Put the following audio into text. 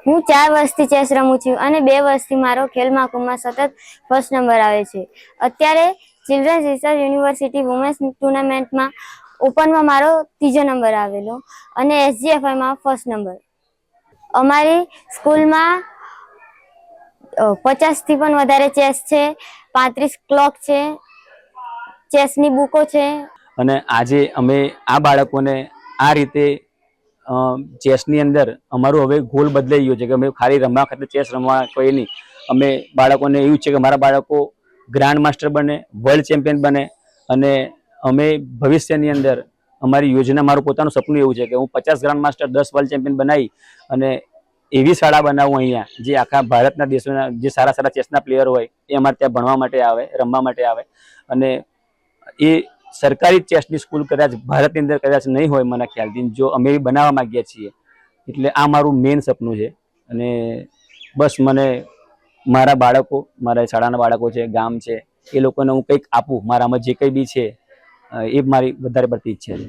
હું 4 વર્ષથી ચેસ રમું છું અને 2 વર્ષથી મારો ખેલ મહાકુંભમાં સતત ફર્સ્ટ નંબર આવે છે. અત્યારે ચિલ્ડ્રન્સ રિસર્ચ યુનિવર્સિટી વુમેન્સ ટુર્નામેન્ટમાં ઓપનમાં મારો 3જો નંબર આવેલો અને SGFIમાં ફર્સ્ટ નંબર. અમારી સ્કૂલમાં 50થી પણ વધારે ચેસ છે, 35 ક્લોક છે, ચેસની બુકો છે. અને આજે અમે આ બાળકોને આ રીતે ચેસની અંદર અમારું હવે ગોલ બદલાઈ ગયો છે કે અમે ખાલી રમવા ખાતે ચેસ રમવા કોઈ નહીં. અમે બાળકોને એવું છે કે મારા બાળકો ગ્રાન્ડ માસ્ટર બને, વર્લ્ડ ચેમ્પિયન બને અને અમે ભવિષ્યની અંદર અમારી યોજના, મારું પોતાનું સપનું એવું છે કે હું 50 ગ્રાન્ડ માસ્ટર, 10 વર્લ્ડ ચેમ્પિયન બનાવી અને એવી શાળા બનાવું અહીંયા જે આખા ભારતના દેશોના જે સારા સારા ચેસના પ્લેયર હોય એ અમારે ત્યાં ભણવા માટે આવે, રમવા માટે આવે. અને એ સરકારી ચેસની સ્કૂલ કદાચ ભારતની અંદર કદાચ નહીં હોય મને ખ્યાલથી, જો અમે બનાવવા માંગીએ છીએ. એટલે આ મારું મેઇન સપનું છે. અને બસ મને મારા બાળકો, મારા શાળાના બાળકો છે, ગામ છે, એ લોકોને હું કંઈક આપું, મારામાં જે કંઈ બી છે એ મારી વધારે પડતી ઈચ્છા છે.